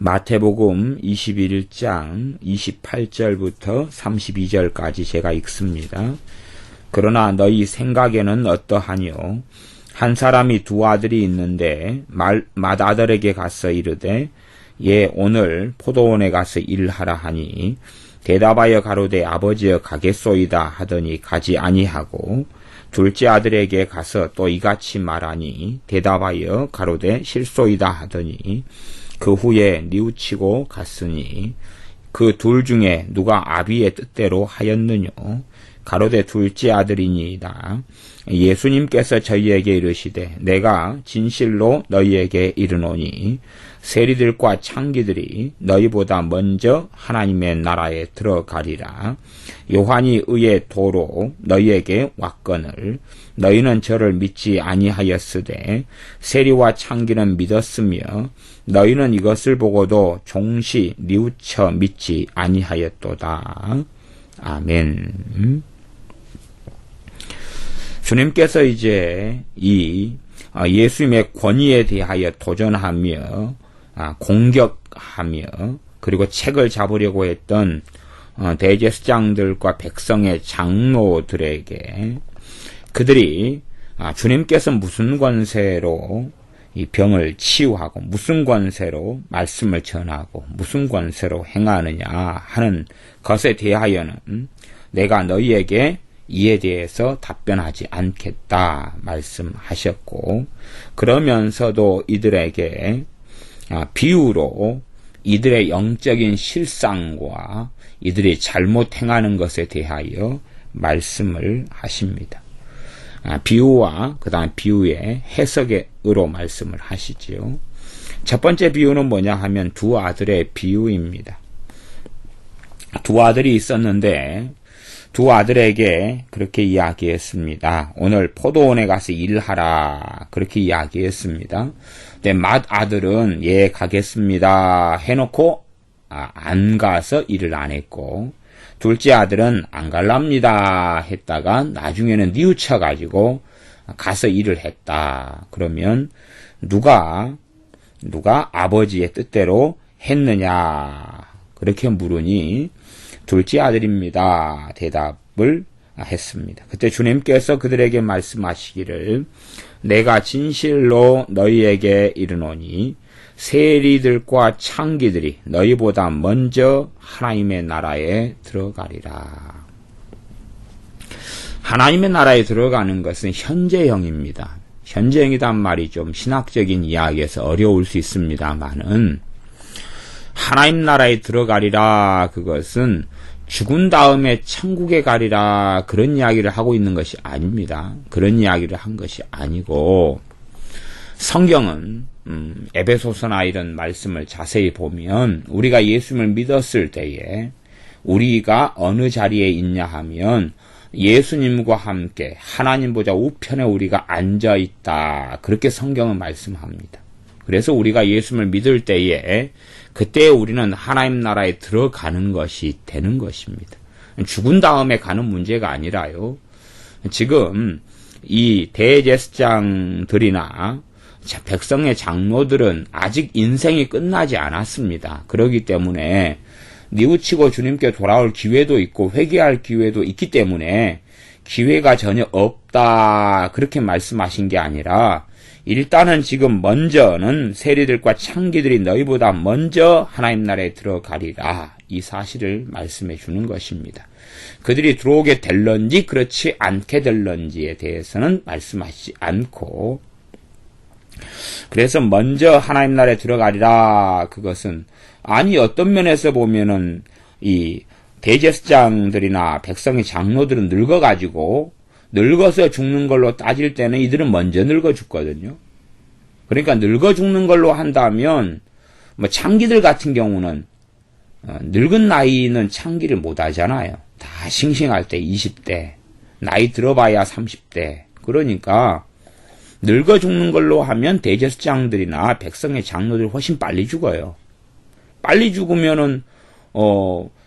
마태복음 21장 28절부터 32절까지 제가 읽습니다. 그러나 너희 생각에는 어떠하뇨? 한 사람이 두 아들이 있는데 맏아들에게 가서 이르되 예 오늘 포도원에 가서 일하라 하니 대답하여 가로되 아버지여 가겠소이다 하더니 가지 아니하고 둘째 아들에게 가서 또 이같이 말하니 대답하여 가로되 싫소이다 하더니 그 후에 뉘우치고 갔으니 그 둘 중에 누가 아비의 뜻대로 하였느뇨? 가로되 둘째 아들이니이다. 예수님께서 저희에게 이르시되 내가 진실로 너희에게 이르노니 세리들과 창기들이 너희보다 먼저 하나님의 나라에 들어가리라. 요한이 의의 도로 너희에게 왔거늘 너희는 저를 믿지 아니하였으되 세리와 창기는 믿었으며 너희는 이것을 보고도 종시 뉘우쳐 믿지 아니하였도다. 아멘. 주님께서 이제 이 예수님의 권위에 대하여 도전하며 공격하며 그리고 책을 잡으려고 했던 대제사장들과 백성의 장로들에게 그들이 주님께서 무슨 권세로 이 병을 치유하고 무슨 권세로 말씀을 전하고 무슨 권세로 행하느냐 하는 것에 대하여는 내가 너희에게 이에 대해서 답변하지 않겠다 말씀하셨고 그러면서도 이들에게 비유로 이들의 영적인 실상과 이들이 잘못 행하는 것에 대하여 말씀을 하십니다. 비유와 그 다음 비유의 해석으로 말씀을 하시지요. 첫 번째 비유는 뭐냐 하면 두 아들의 비유입니다. 두 아들이 있었는데 두 아들에게 그렇게 이야기했습니다. 오늘 포도원에 가서 일하라 그렇게 이야기했습니다. 근데 맏아들은 예 가겠습니다 해놓고 안 가서 일을 안 했고 둘째 아들은 안 갈랍니다 했다가 나중에는 뉘우쳐가지고 가서 일을 했다. 그러면 누가 아버지의 뜻대로 했느냐 그렇게 물으니 둘째 아들입니다. 대답을 했습니다. 그때 주님께서 그들에게 말씀하시기를 내가 진실로 너희에게 이르노니 세리들과 창기들이 너희보다 먼저 하나님의 나라에 들어가리라. 하나님의 나라에 들어가는 것은 현재형입니다. 현재형이란 말이 좀 신학적인 이야기에서 어려울 수 있습니다만은 하나님 나라에 들어가리라 그것은 죽은 다음에 천국에 가리라 그런 이야기를 하고 있는 것이 아닙니다. 그런 이야기를 한 것이 아니고 성경은 에베소서나 이런 말씀을 자세히 보면 우리가 예수님을 믿었을 때에 우리가 어느 자리에 있냐 하면 예수님과 함께 하나님 보좌 우편에 우리가 앉아있다 그렇게 성경은 말씀합니다. 그래서 우리가 예수님을 믿을 때에 그때 우리는 하나님 나라에 들어가는 것이 되는 것입니다. 죽은 다음에 가는 문제가 아니라요. 지금 이 대제사장들이나 백성의 장로들은 아직 인생이 끝나지 않았습니다. 그렇기 때문에 뉘우치고 주님께 돌아올 기회도 있고 회개할 기회도 있기 때문에 기회가 전혀 없다 그렇게 말씀하신 게 아니라 일단은 지금 먼저는 세리들과 창기들이 너희보다 먼저 하나님 나라에 들어가리라 이 사실을 말씀해 주는 것입니다. 그들이 들어오게 될런지 그렇지 않게 될런지에 대해서는 말씀하시지 않고 그래서 먼저 하나님 나라에 들어가리라 그것은 아니 어떤 면에서 보면은 이 대제사장들이나 백성의 장로들은 늙어서 죽는 걸로 따질 때는 이들은 먼저 늙어 죽거든요. 그러니까 늙어 죽는 걸로 한다면 뭐 창기들 같은 경우는 늙은 나이는 창기를 못 하잖아요. 다 싱싱할 때 20대, 나이 들어봐야 30대. 그러니까 늙어 죽는 걸로 하면 대제사장들이나 백성의 장로들이 훨씬 빨리 죽어요. 빨리 죽으면은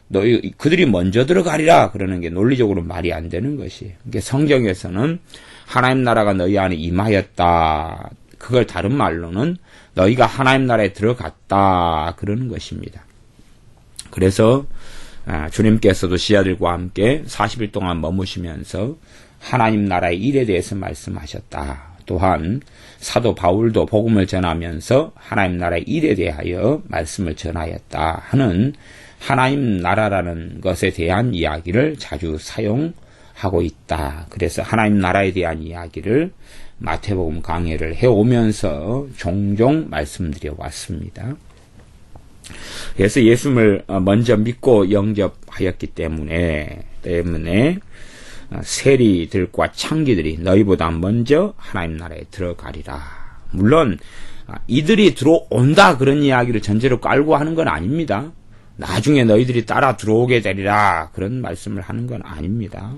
너희 그들이 먼저 들어가리라 그러는 게 논리적으로 말이 안 되는 것이. 그러니까 성경에서는 하나님 나라가 너희 안에 임하였다. 그걸 다른 말로는 너희가 하나님 나라에 들어갔다 그러는 것입니다. 그래서 주님께서도 제자들과 함께 40일 동안 머무시면서 하나님 나라의 일에 대해서 말씀하셨다. 또한 사도 바울도 복음을 전하면서 하나님 나라의 일에 대하여 말씀을 전하였다 하는 하나님 나라라는 것에 대한 이야기를 자주 사용하고 있다. 그래서 하나님 나라에 대한 이야기를 마태복음 강해를 해오면서 종종 말씀드려 왔습니다. 그래서 예수님을 먼저 믿고 영접하였기 때문에 세리들과 창기들이 너희보다 먼저 하나님 나라에 들어가리라. 물론 이들이 들어온다 그런 이야기를 전제로 깔고 하는 건 아닙니다. 나중에 너희들이 따라 들어오게 되리라 그런 말씀을 하는 건 아닙니다.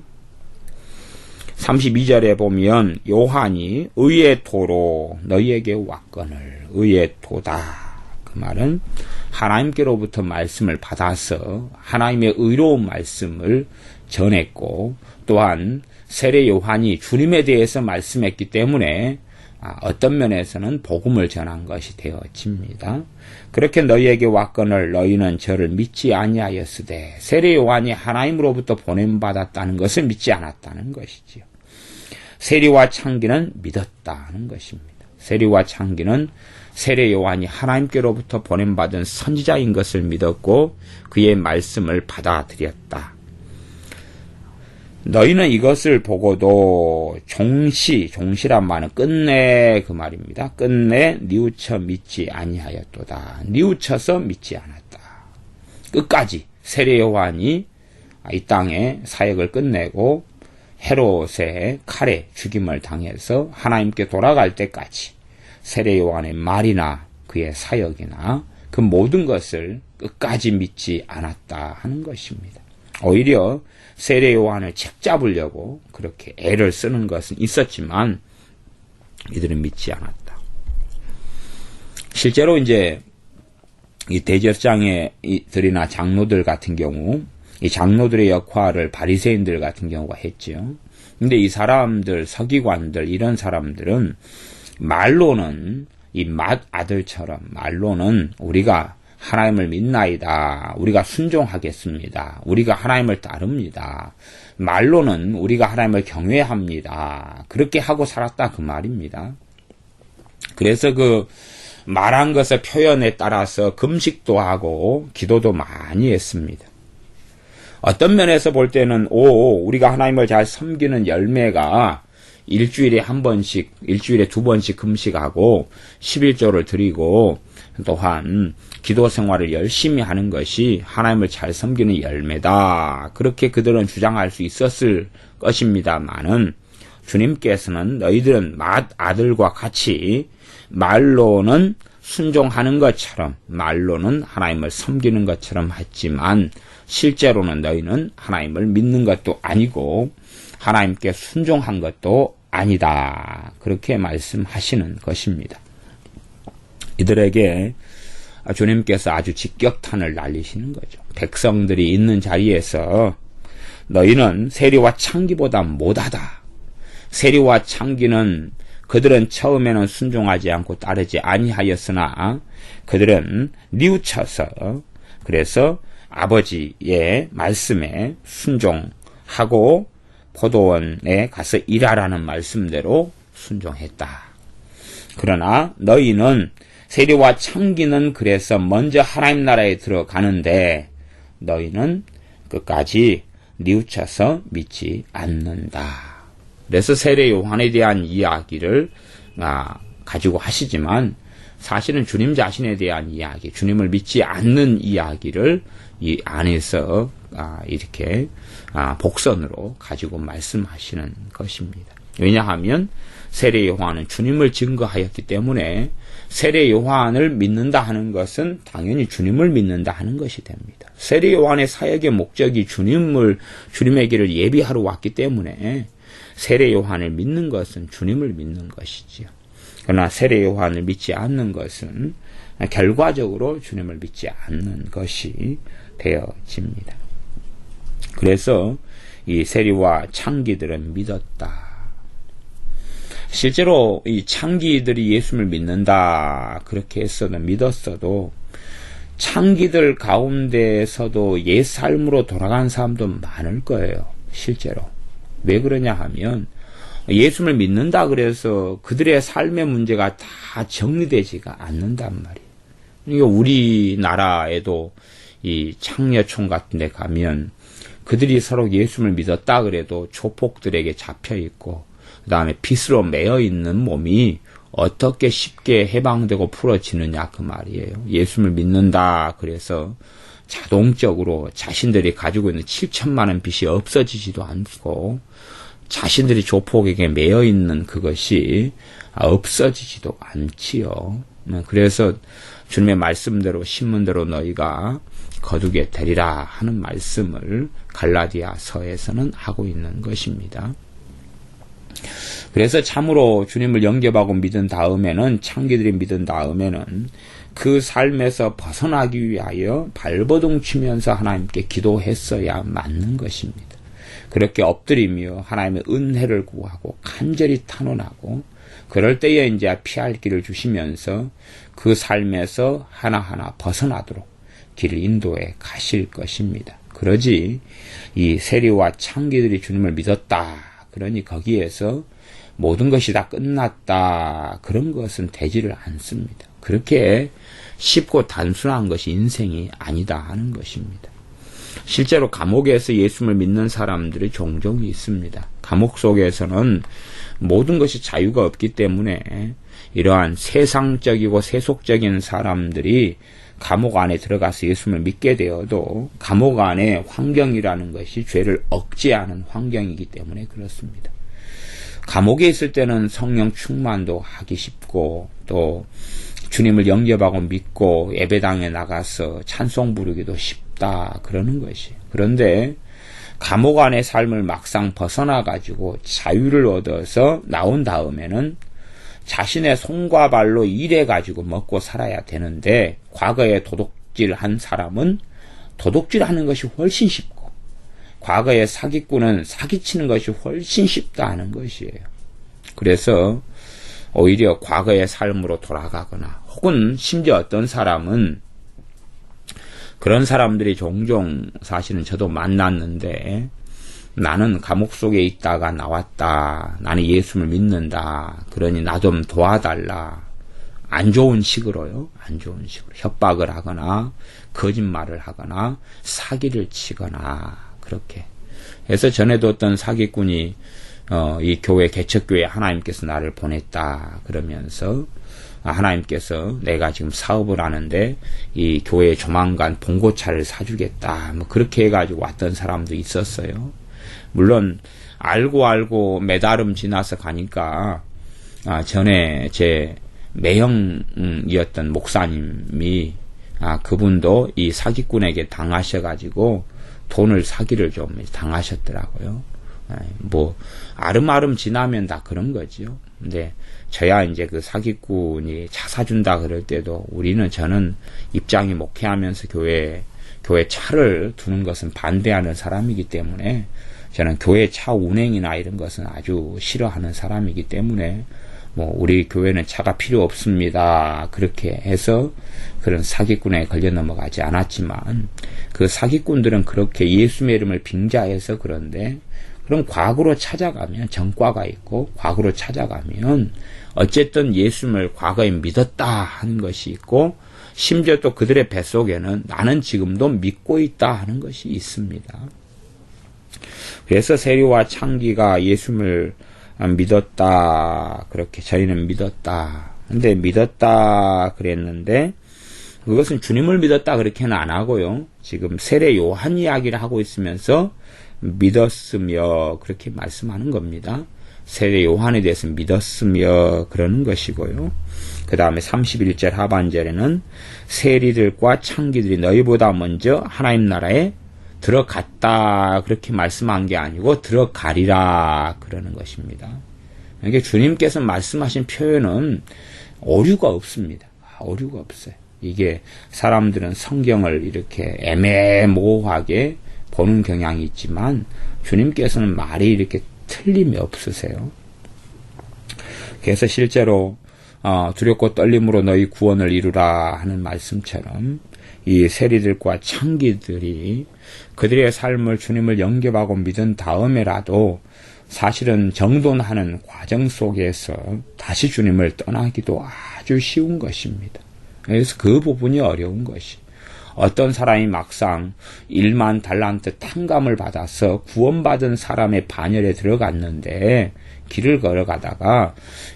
32절에 보면 요한이 의의 도로 너희에게 왔거늘. 의의 도다. 그 말은 하나님께로부터 말씀을 받아서 하나님의 의로운 말씀을 전했고, 또한 세례 요한이 주님에 대해서 말씀했기 때문에 어떤 면에서는 복음을 전한 것이 되어집니다. 그렇게 너희에게 왔거늘 너희는 저를 믿지 아니하였으되, 세례 요한이 하나님으로부터 보냄받았다는 것을 믿지 않았다는 것이지요. 세리와 창기는 믿었다는 것입니다. 세리와 창기는 세례 요한이 하나님께로부터 보냄받은 선지자인 것을 믿었고 그의 말씀을 받아들였다. 너희는 이것을 보고도 종시란 말은 끝내 그 말입니다. 끝내 뉘우쳐 믿지 아니하였도다. 뉘우쳐서 믿지 않았다. 끝까지 세례 요한이 이 땅에 사역을 끝내고 헤롯의 칼에 죽임을 당해서 하나님께 돌아갈 때까지 세례 요한의 말이나 그의 사역이나 그 모든 것을 끝까지 믿지 않았다 하는 것입니다. 오히려 세례 요한을 책잡으려고 그렇게 애를 쓰는 것은 있었지만 이들은 믿지 않았다. 실제로 이제 이 대제사장들이나 장로들 같은 경우, 이 장로들의 역할을 바리새인들 같은 경우가 했죠. 근데 이 사람들, 서기관들 이런 사람들은 말로는 이 맏아들처럼 말로는 우리가 하나님을 믿나이다. 우리가 순종하겠습니다. 우리가 하나님을 따릅니다. 말로는 우리가 하나님을 경외합니다. 그렇게 하고 살았다 그 말입니다. 그래서 그 말한 것의 표현에 따라서 금식도 하고 기도도 많이 했습니다. 어떤 면에서 볼 때는 우리가 하나님을 잘 섬기는 열매가 일주일에 한 번씩, 일주일에 두 번씩 금식하고 11조를 드리고 또한 기도 생활을 열심히 하는 것이 하나님을 잘 섬기는 열매다. 그렇게 그들은 주장할 수 있었을 것입니다만은 주님께서는 너희들은 맏아들과 같이 말로는 순종하는 것처럼, 말로는 하나님을 섬기는 것처럼 했지만 실제로는 너희는 하나님을 믿는 것도 아니고 하나님께 순종한 것도 아니다. 그렇게 말씀하시는 것입니다. 이들에게 주님께서 아주 직격탄을 날리시는 거죠. 백성들이 있는 자리에서 너희는 세리와 창기보다 못하다. 세리와 창기는 그들은 처음에는 순종하지 않고 따르지 아니하였으나 그들은 뉘우쳐서 그래서 아버지의 말씀에 순종하고 포도원에 가서 일하라는 말씀대로 순종했다. 그러나 너희는 세리와 창기는 그래서 먼저 하나님 나라에 들어가는데 너희는 끝까지 뉘우쳐서 믿지 않는다. 그래서 세례 요한에 대한 이야기를 가지고 하시지만 사실은 주님 자신에 대한 이야기, 주님을 믿지 않는 이야기를 이 안에서 이렇게 복선으로 가지고 말씀하시는 것입니다. 왜냐하면 세례 요한은 주님을 증거하였기 때문에 세례 요한을 믿는다 하는 것은 당연히 주님을 믿는다 하는 것이 됩니다. 세례 요한의 사역의 목적이 주님의 길을 예비하러 왔기 때문에 세례 요한을 믿는 것은 주님을 믿는 것이지요. 그러나 세례 요한을 믿지 않는 것은 결과적으로 주님을 믿지 않는 것이 되어집니다. 그래서 이 세리와 창기들은 믿었다. 실제로 이 창기들이 예수를 믿는다 그렇게 믿었어도 창기들 가운데서도 옛 삶으로 돌아간 사람도 많을 거예요. 실제로. 왜 그러냐 하면 예수를 믿는다 그래서 그들의 삶의 문제가 다 정리되지가 않는단 말이에요. 그러니까 우리나라에도 이 창녀촌 같은 데 가면 그들이 서로 예수를 믿었다 그래도 조폭들에게 잡혀 있고 그 다음에 빚으로 매여 있는 몸이 어떻게 쉽게 해방되고 풀어지느냐 그 말이에요. 예수를 믿는다 그래서 자동적으로 자신들이 가지고 있는 7천만 원 빚이 없어지지도 않고 자신들이 조폭에게 매여 있는 그것이 없어지지도 않지요. 그래서 주님의 말씀대로 신문대로 너희가 거두게 되리라 하는 말씀을 갈라디아서에서는 하고 있는 것입니다. 그래서 참으로 주님을 영접하고 믿은 다음에는 창기들이 믿은 다음에는 그 삶에서 벗어나기 위하여 발버둥 치면서 하나님께 기도했어야 맞는 것입니다. 그렇게 엎드리며 하나님의 은혜를 구하고 간절히 탄원하고 그럴 때에 이제 피할 길을 주시면서 그 삶에서 하나하나 벗어나도록 길을 인도해 가실 것입니다. 그러지 이 세리와 창기들이 주님을 믿었다. 그러니 거기에서 모든 것이 다 끝났다. 그런 것은 되지를 않습니다. 그렇게 쉽고 단순한 것이 인생이 아니다 하는 것입니다. 실제로 감옥에서 예수를 믿는 사람들이 종종 있습니다. 감옥 속에서는 모든 것이 자유가 없기 때문에 이러한 세상적이고 세속적인 사람들이 감옥 안에 들어가서 예수를 믿게 되어도 감옥 안의 환경이라는 것이 죄를 억제하는 환경이기 때문에 그렇습니다. 감옥에 있을 때는 성령 충만도 하기 쉽고 또 주님을 영접하고 믿고 예배당에 나가서 찬송 부르기도 쉽다 그러는 것이. 그런데 감옥 안의 삶을 막상 벗어나 가지고 자유를 얻어서 나온 다음에는 자신의 손과 발로 일해 가지고 먹고 살아야 되는데 과거에 도둑질한 사람은 도둑질하는 것이 훨씬 쉽고 과거의 사기꾼은 사기치는 것이 훨씬 쉽다 하는 것이에요. 그래서 오히려 과거의 삶으로 돌아가거나 혹은 심지어 어떤 사람은 그런 사람들이 종종 사실은 저도 만났는데 나는 감옥 속에 있다가 나왔다. 나는 예수를 믿는다. 그러니 나 좀 도와달라. 안 좋은 식으로요. 안 좋은 식으로 협박을 하거나 거짓말을 하거나 사기를 치거나 그렇게. 그래서 전에도 어떤 사기꾼이 이 교회 개척교회 하나님께서 나를 보냈다 그러면서 하나님께서 내가 지금 사업을 하는데 이 교회에 조만간 봉고차를 사주겠다 뭐 그렇게 해가지고 왔던 사람도 있었어요. 물론 알고 매달음 지나서 가니까 전에 제 매형이었던 목사님이 그분도 이 사기꾼에게 당하셔가지고 돈을 사기를 좀 당하셨더라고요. 뭐 아름아름 지나면 다 그런 거지요. 근데 저야 이제 그 사기꾼이 차 사준다 그럴 때도 저는 입장이 목회하면서 교회 차를 두는 것은 반대하는 사람이기 때문에 저는 교회 차 운행이나 이런 것은 아주 싫어하는 사람이기 때문에 뭐 우리 교회는 차가 필요 없습니다. 그렇게 해서 그런 사기꾼에 걸려 넘어가지 않았지만 그 사기꾼들은 그렇게 예수의 이름을 빙자해서 그런데 그럼 과거로 찾아가면 전과가 있고 과거로 찾아가면 어쨌든 예수를 과거에 믿었다 하는 것이 있고 심지어 또 그들의 뱃속에는 나는 지금도 믿고 있다 하는 것이 있습니다. 그래서 세리와 창기가 예수를 믿었다. 그렇게 저희는 믿었다. 근데 믿었다 그랬는데 그것은 주님을 믿었다 그렇게는 안 하고요. 지금 세례 요한 이야기를 하고 있으면서 믿었으며 그렇게 말씀하는 겁니다. 세례 요한에 대해서 믿었으며 그러는 것이고요. 그 다음에 31절 하반절에는 세리들과 창기들이 너희보다 먼저 하나님 나라에 들어갔다 그렇게 말씀한 게 아니고 들어가리라 그러는 것입니다. 그러니까 주님께서 말씀하신 표현은 오류가 없습니다. 오류가 없어요. 이게 사람들은 성경을 이렇게 애매모호하게 보는 경향이 있지만 주님께서는 말이 이렇게 틀림이 없으세요. 그래서 실제로 두렵고 떨림으로 너희 구원을 이루라 하는 말씀처럼 이 세리들과 창기들이 그들의 삶을 주님을 영접하고 믿은 다음에라도 사실은 정돈하는 과정 속에서 다시 주님을 떠나기도 아주 쉬운 것입니다. 그래서 그 부분이 어려운 것이, 어떤 사람이 막상 1만 달란트 탕감을 받아서 구원받은 사람의 반열에 들어갔는데 길을 걸어가다가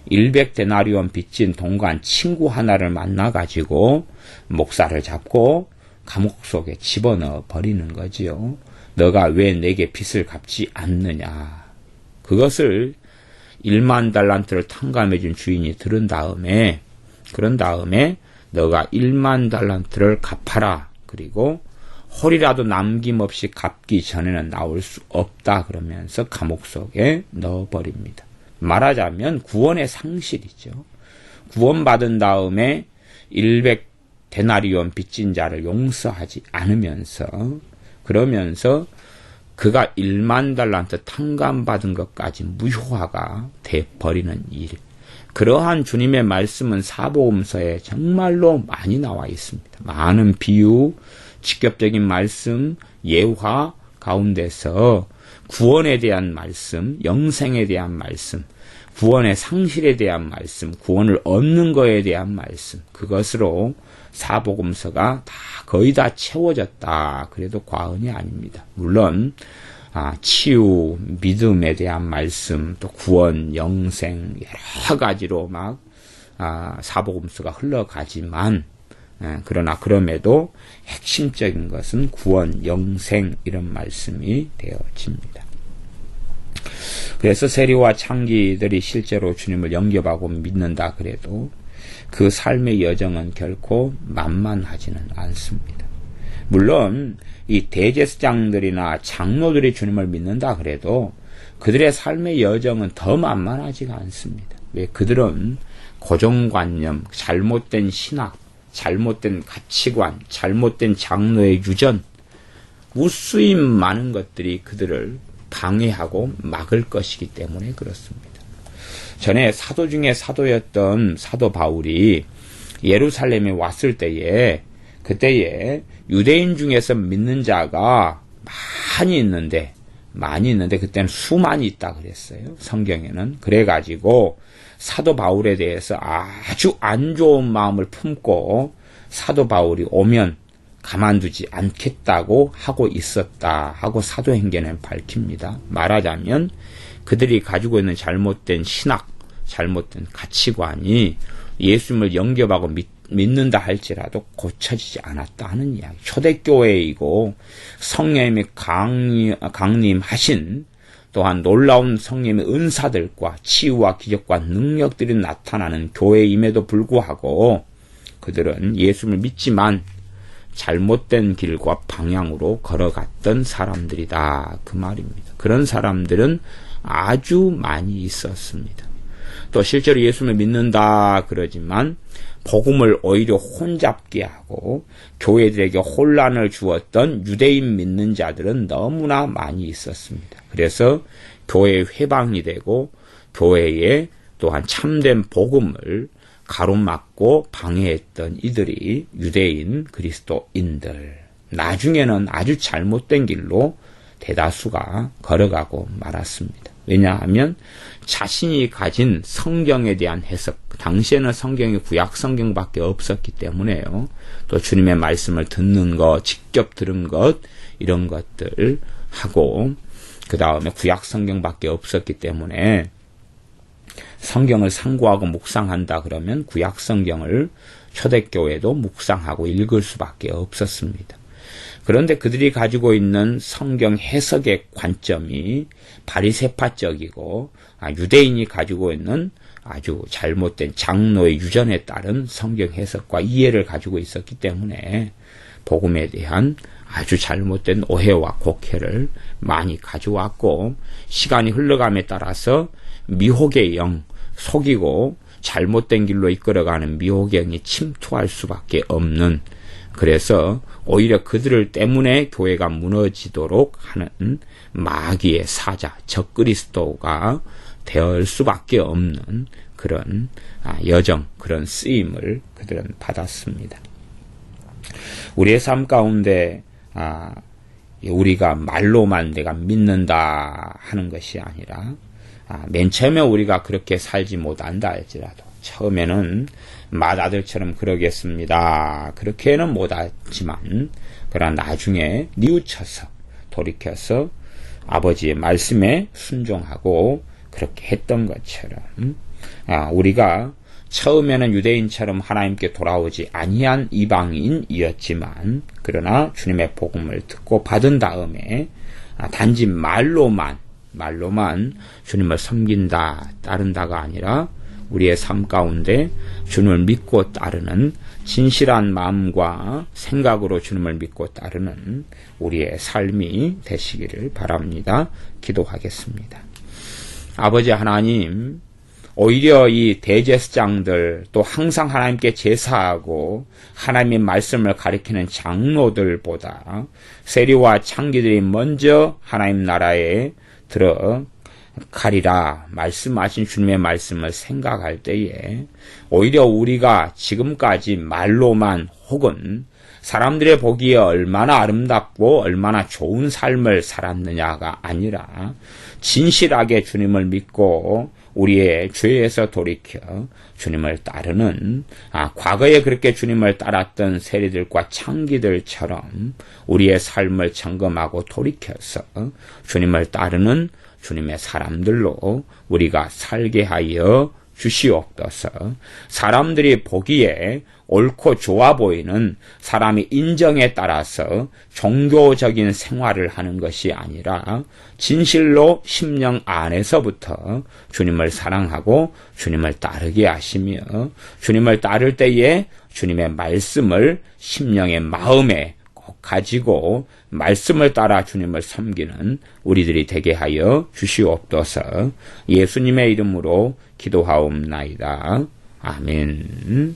100데나리온 빚진 동관 친구 하나를 만나가지고 목살을 잡고 감옥 속에 집어넣어 버리는 거지요. 너가 왜 내게 빚을 갚지 않느냐. 그것을 1만 달란트를 탕감해 준 주인이 들은 다음에, 그런 다음에 너가 1만 달란트를 갚아라. 그리고 홀이라도 남김없이 갚기 전에는 나올 수 없다. 그러면서 감옥 속에 넣어버립니다. 말하자면 구원의 상실이죠. 구원받은 다음에 100데나리온 빚진 자를 용서하지 않으면서, 그러면서 그가 1만 달란트 탕감받은 것까지 무효화가 돼버리는 일. 그러한 주님의 말씀은 사복음서에 정말로 많이 나와 있습니다. 많은 비유, 직접적인 말씀, 예화 가운데서 구원에 대한 말씀, 영생에 대한 말씀, 구원의 상실에 대한 말씀, 구원을 얻는 것에 대한 말씀, 그것으로 사복음서가 거의 다 채워졌다. 그래도 과언이 아닙니다. 물론 치유, 믿음에 대한 말씀, 또 구원, 영생 여러 가지로 막 사복음서가 흘러가지만, 그러나 그럼에도 핵심적인 것은 구원, 영생 이런 말씀이 되어집니다. 그래서 세리와 창기들이 실제로 주님을 영접하고 믿는다 그래도 그 삶의 여정은 결코 만만하지는 않습니다. 물론 이 대제사장들이나 장로들이 주님을 믿는다 그래도 그들의 삶의 여정은 더 만만하지가 않습니다. 왜? 그들은 고정관념, 잘못된 신학, 잘못된 가치관, 잘못된 장로의 유전, 무수히 많은 것들이 그들을 방해하고 막을 것이기 때문에 그렇습니다. 전에 사도 중에 사도였던 사도 바울이 예루살렘에 왔을 때에, 그때에 유대인 중에서 믿는 자가 많이 있는데 그때는 수만이 있다 그랬어요. 성경에는. 그래가지고 사도 바울에 대해서 아주 안 좋은 마음을 품고 사도 바울이 오면 가만두지 않겠다고 하고 있었다 하고 사도행전에 밝힙니다. 말하자면 그들이 가지고 있는 잘못된 신학, 잘못된 가치관이 예수님을 영접하고 믿는다 할지라도 고쳐지지 않았다 하는 이야기. 초대교회이고 성령님이 강림하신, 또한 놀라운 성령의 은사들과 치유와 기적과 능력들이 나타나는 교회임에도 불구하고 그들은 예수님을 믿지만 잘못된 길과 방향으로 걸어갔던 사람들이다 그 말입니다. 그런 사람들은 아주 많이 있었습니다. 또 실제로 예수님을 믿는다 그러지만 복음을 오히려 혼잡게 하고 교회들에게 혼란을 주었던 유대인 믿는 자들은 너무나 많이 있었습니다. 그래서 교회의 회방이 되고 교회에 또한 참된 복음을 가로막고 방해했던 이들이 유대인 그리스도인들, 나중에는 아주 잘못된 길로 대다수가 걸어가고 말았습니다. 왜냐하면 자신이 가진 성경에 대한 해석, 당시에는 성경이 구약 성경밖에 없었기 때문에요. 또 주님의 말씀을 듣는 것, 직접 들은 것, 이런 것들 하고, 그 다음에 구약 성경밖에 없었기 때문에 성경을 상고하고 묵상한다 그러면 구약 성경을 초대교회도 묵상하고 읽을 수밖에 없었습니다. 그런데 그들이 가지고 있는 성경 해석의 관점이 바리새파적이고 유대인이 가지고 있는 아주 잘못된 장로의 유전에 따른 성경 해석과 이해를 가지고 있었기 때문에 복음에 대한 아주 잘못된 오해와 곡해를 많이 가져왔고, 시간이 흘러감에 따라서 미혹의 영, 속이고 잘못된 길로 이끌어가는 미혹의 영이 침투할 수밖에 없는, 그래서 오히려 그들을 때문에 교회가 무너지도록 하는 마귀의 사자, 적그리스도가 될 수밖에 없는 그런 여정, 그런 쓰임을 그들은 받았습니다. 우리의 삶 가운데 우리가 말로만 내가 믿는다 하는 것이 아니라 맨 처음에 우리가 그렇게 살지 못한다 할지라도 처음에는 맏아들처럼 그러겠습니다. 그렇게는 못하지만 그러나 나중에 뉘우쳐서 돌이켜서 아버지의 말씀에 순종하고 그렇게 했던 것처럼 우리가 처음에는 유대인처럼 하나님께 돌아오지 아니한 이방인이었지만 그러나 주님의 복음을 듣고 받은 다음에 단지 말로만 주님을 섬긴다, 따른다가 아니라 우리의 삶 가운데 주님을 믿고 따르는 진실한 마음과 생각으로 주님을 믿고 따르는 우리의 삶이 되시기를 바랍니다. 기도하겠습니다. 아버지 하나님, 오히려 이 대제사장들 또 항상 하나님께 제사하고 하나님의 말씀을 가리키는 장로들보다 세리와 창기들이 먼저 하나님 나라에 들어가리라 말씀하신 주님의 말씀을 생각할 때에 오히려 우리가 지금까지 말로만 혹은 사람들의 보기에 얼마나 아름답고 얼마나 좋은 삶을 살았느냐가 아니라 진실하게 주님을 믿고 우리의 죄에서 돌이켜 주님을 따르는 과거에 그렇게 주님을 따랐던 세리들과 창기들처럼 우리의 삶을 점검하고 돌이켜서 주님을 따르는 주님의 사람들로 우리가 살게 하여 주시옵소서. 사람들이 보기에 옳고 좋아 보이는 사람의 인정에 따라서 종교적인 생활을 하는 것이 아니라 진실로 심령 안에서부터 주님을 사랑하고 주님을 따르게 하시며 주님을 따를 때에 주님의 말씀을 심령의 마음에 꼭 가지고 말씀을 따라 주님을 섬기는 우리들이 되게 하여 주시옵소서. 예수님의 이름으로 기도하옵나이다. 아멘.